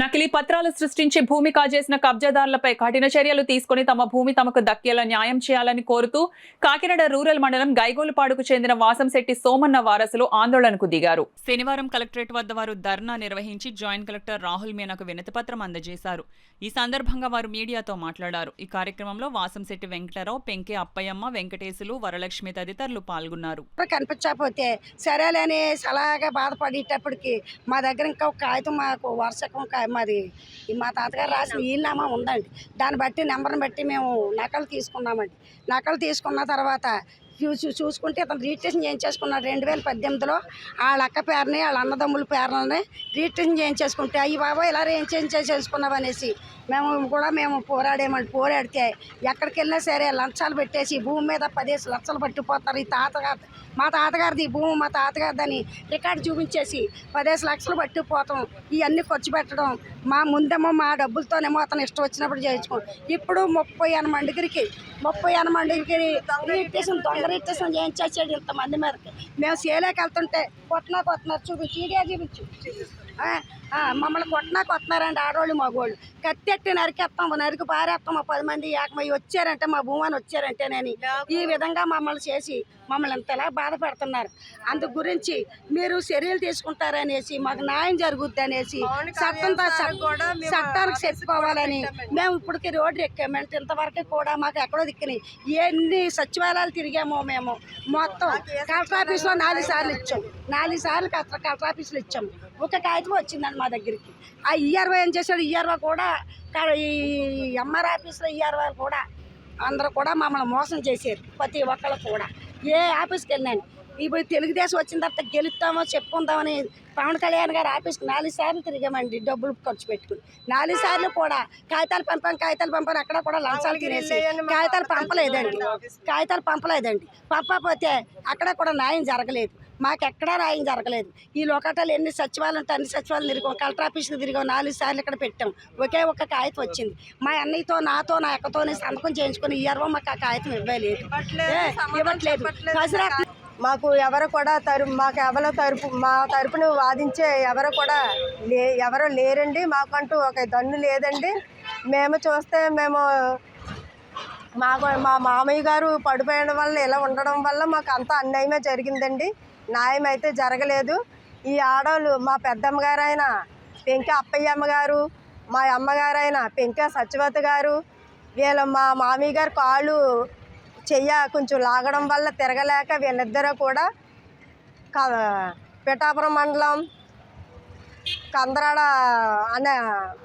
నకిలీ పత్రాలు సృష్టించి భూమి కాజేసిన కబ్జాదారులపై కఠిన చర్యలు తీసుకుని తమ భూమి తమకు దక్కేలా న్యాయం చేయాలని కోరుతూ కాకినాడ రూరల్ మండలం గైగోలుపాడుకు చెందిన వాసంశెట్టి సోమన్న వారసులు ఆందోళనకు దిగారు. శనివారం కలెక్టరేట్ వద్ద వారు ధర్నా నిర్వహించి జాయింట్ కలెక్టర్ రాహుల్ మీనాకు వినతిపత్రం అందజేశారు. ఈ సందర్భంగా వారు మీడియాతో మాట్లాడారు. ఈ కార్యక్రమంలో వాసంశెట్టి వెంకటరావు, పెంకే అప్పయ్యమ్మ, వెంకటేశులు, వరలక్ష్మి తదితరులు పాల్గొన్నారు. కనిపించకపోతే సరేలేని అలాగే బాధపడేటప్పటికి మా దగ్గర ఇంకా ఒక కాగితం మాకు వర్షకం మాది మా తాతగారు రాసిన ఈనామా ఉందండి. దాన్ని బట్టి నెంబర్ని బట్టి మేము నకలు తీసుకున్నామండి. నకలు తీసుకున్న తర్వాత చూసుకుంటే ఇతను రిజిస్ట్రేషన్ చేయించేసుకున్నాడు 2018లో. వాళ్ళ అక్క పేరుని వాళ్ళ అన్నదమ్ముల పేర్లని రిజిస్ట్రేషన్ చేయించేసుకుంటే అయ్యి బాబా ఇలా చేయించేసుకున్నాం అనేసి మేము పోరాడేమండి. పోరాడితే ఎక్కడికి వెళ్ళినా సరే లంచాలు పెట్టేసి భూమి మీద 10 లక్షలు పట్టిపోతారు. ఈ మా తాతగారిది భూమి మా తాతగారిదని రికార్డు చూపించేసి 10 లక్షలు పట్టిపోతాం. ఇవన్నీ ఖర్చు పెట్టడం ముందేమో మా డబ్బులతోనేమో అతను ఇష్టం వచ్చినప్పుడు చేయించుకోం. ఇప్పుడు 38 మందికి రిజిస్ట్రేషన్ దొంగ రిజిస్ట్రేషన్ చేయించేసాడు ఇంతమంది మీదకి. మేము సేలేకి వెళ్తుంటే కొట్టినారు చూపించు ఈడియా చూపించు మమ్మల్ని కొట్టినారండి ఆడవాళ్ళు మగవాళ్ళు. కత్తెట్టి నరికి పారేస్తాం. 10 మంది ఏకమై వచ్చారంటే మా భూమాన్ని వచ్చారంటే నేను ఈ విధంగా మమ్మల్ని చేసి మమ్మల్ని ఇంతలా బాధ పెడుతున్నారు. అందు గురించి మీరు చర్యలు తీసుకుంటారనేసి మాకు న్యాయం జరుగుద్ది అనేసి చట్టానికి చెప్పుకోవాలని మేము ఇప్పటికి రోడ్డు ఎక్కామంటే ఇంతవరకు కూడా మాకు ఎక్కడో దిక్కుని ఎన్ని సచివాలయాలు తిరిగామో మేము మొత్తం కలెక్టర్ ఆఫీస్లో 4 సార్లు ఇచ్చాం. 4 సార్లు కలెక్టర్ ఆఫీసులు ఇచ్చాము. ఒక కాగితం వచ్చిందండి మా దగ్గరికి. ఆ ఈఆర్ఓ ఏం చేశాడు, ఈఆర్ఓ కూడా ఈ ఎంఆర్ ఆఫీస్లో ఈఆర్ఓ కూడా అందరూ కూడా మమ్మల్ని మోసం చేశారు. ప్రతి ఒక్కళ్ళు కూడా ఏ ఆఫీస్కి వెళ్ళాను. ఇప్పుడు తెలుగుదేశం వచ్చిన తర్వాత గెలుస్తామో చెప్పుకుందామని పవన్ కళ్యాణ్ గారు ఆఫీస్కి 4 సార్లు తిరిగామండి. డబ్బులు ఖర్చు పెట్టుకుని 4 సార్లు కూడా కాగితాలు పంపాను. అక్కడ కూడా లంచాలు తినేసి కాగితాలు పంపలేదండి. పంపకపోతే అక్కడ కూడా న్యాయం జరగలేదు. మాకెక్కడా న్యాయం జరగలేదు. ఈ లోకటాలు ఎన్ని సచివాలయం ఉంటే అన్ని సచివాలయం తిరిగాం. కలెక్టర్ ఆఫీస్కి తిరిగాం. 4 సార్లు ఇక్కడ పెట్టాం. ఒకే ఒక కాగితం వచ్చింది. మా అన్నయ్యతో నాతో నా అక్కతో సంతకం చేయించుకుని ఇయ్యారో మాకు ఆ కాగితం ఇవ్వలేదు. మాకు ఎవరు కూడా మా తరపును వాదించే ఎవరు లేరండి. మాకంటూ ఒక దన్ను లేదండి. మేము చూస్తే మా మామయ్య గారు పడిపోయడం వల్ల ఇలా ఉండడం వల్ల మాకు అంత అన్యాయమే జరిగిందండి. న్యాయం అయితే జరగలేదు. ఈ ఆడవాళ్ళు మా పెద్దమ్మ గారు అయిన పెంకే అప్పయ్యమ్మ గారు, మా అమ్మగారైన పెంకే సత్యవతి గారు, మా మామయ్య గారు కాళ్ళు కొంచెం లాగడం వల్ల తిరగలేక వీళ్ళిద్దరూ కూడా పిఠాపురం మండలం కందరాడ అనే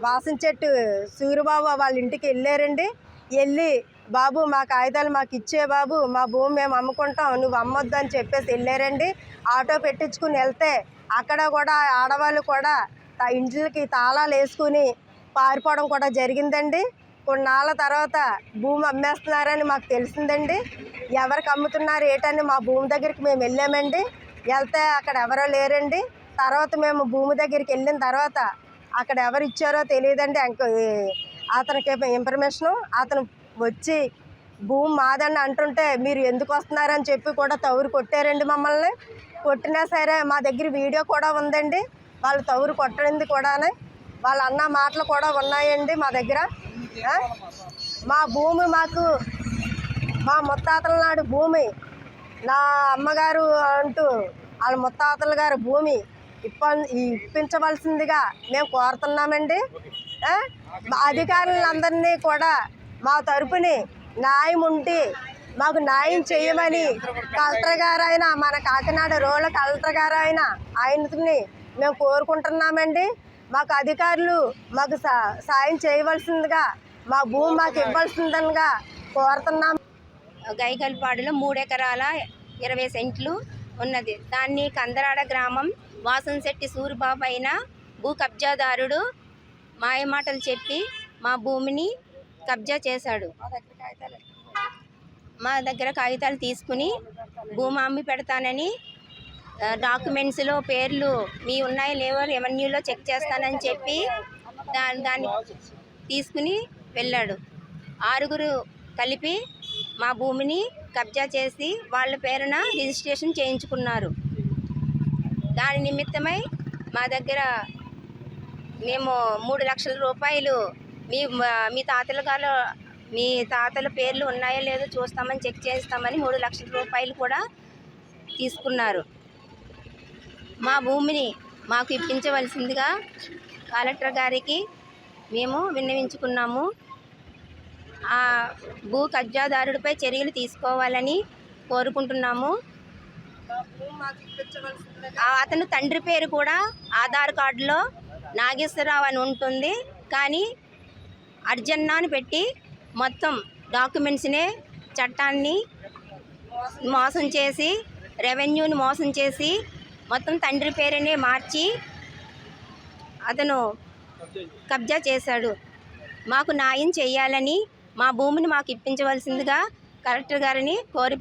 వాసంశెట్టి సూరిబాబు వాళ్ళ ఇంటికి వెళ్ళారండి. వెళ్ళి బాబు మా కాగితాలు మాకు ఇచ్చే బాబు, మా భూమి మేము అమ్ముకుంటాం, నువ్వు అమ్మొద్దు అని చెప్పేసి వెళ్ళారండి. ఆటో పెట్టించుకుని వెళ్తే అక్కడ కూడా ఆడవాళ్ళు కూడా ఇంట్లకి తాళాలు వేసుకుని పారిపోవడం కూడా జరిగిందండి. కొన్నాళ్ళ తర్వాత భూమి అమ్మేస్తున్నారని మాకు తెలిసిందండి. ఎవరికి అమ్ముతున్నారు ఏటని మా భూమి దగ్గరికి మేము వెళ్ళామండి. వెళ్తే అక్కడ ఎవరో లేరండి. తర్వాత మేము భూమి దగ్గరికి వెళ్ళిన తర్వాత అక్కడ ఎవరు ఇచ్చారో తెలియదండి. అతనికి ఇన్ఫర్మేషను అతను వచ్చి భూమి మాదని అంటుంటే మీరు ఎందుకు వస్తున్నారని చెప్పి కూడా తవురు కొట్టారండి. మమ్మల్ని కొట్టినా సరే మా దగ్గర వీడియో కూడా ఉందండి. వాళ్ళు తవురు కొట్టింది కూడా వాళ్ళ అన్న మాటలు కూడా ఉన్నాయండి మా దగ్గర. మా భూమి మా ముత్తాతల నాడు భూమి నా అమ్మగారు అంటూ వాళ్ళ ముత్తాతల గారు భూమి ఇప్పించవలసిందిగా మేము కోరుతున్నామండి. అధికారులందరినీ కూడా మా తరపుని న్యాయం ఉండి మాకు న్యాయం చేయమని కలెక్టర్ గారు అయినా మన కాకినాడ రూరల్ కలెక్టర్ గారు అయినా ఆయనని మేము కోరుకుంటున్నామండి. మాకు అధికారులు మాకు సాయం చేయవలసిందిగా మా భూమి మాకు ఇవ్వాల్సిందిగా కోరుతున్నాం. గైగల్పాడులో 3 ఎకరాల 20 సెంట్లు ఉన్నది. దాన్ని కందరాడ గ్రామం వాసంశెట్టి సూరిబాబు అయిన భూ కబ్జాదారుడు మాయమాటలు చెప్పి మా భూమిని కబ్జా చేశాడు. మా దగ్గర కాగితాలు తీసుకుని భూమి అమ్మి పెడతానని డాక్యుమెంట్స్లో పేర్లు మీ ఉన్నాయో లేవో రెవెన్యూలో చెక్ చేస్తానని చెప్పి దాన్ని తీసుకుని వెళ్ళాడు. 6గురు కలిపి మా భూమిని కబ్జా చేసి వాళ్ళ పేరున రిజిస్ట్రేషన్ చేయించుకున్నారు. దాని నిమిత్తమై మా దగ్గర మేము 3 లక్షల రూపాయలు మీ తాతల పేర్లు ఉన్నాయో లేదో చూస్తామని చెక్ చేస్తామని 3 లక్షల రూపాయలు కూడా తీసుకున్నారు. మా భూమిని మాకు ఇప్పించవలసిందిగా కలెక్టర్ గారికి మేము విన్నవించుకున్నాము. ఆ భూ కబ్జాదారుడిపై చర్యలు తీసుకోవాలని కోరుకుంటున్నాము. అతను తండ్రి పేరు కూడా ఆధార్ కార్డులో నాగేశ్వరరావు అని ఉంటుంది, కానీ అర్జన్న అని పెట్టి మొత్తం డాక్యుమెంట్స్నే చట్టాన్ని మోసం చేసి, రెవెన్యూని మోసం చేసి, మొత్తం తండ్రి పేరునే మార్చి అతను కబ్జా చేశాడు. మాకు న్యాయం చేయాలని, మా భూమిని మాకు ఇప్పించవలసిందిగా కలెక్టర్ గారిని కోరి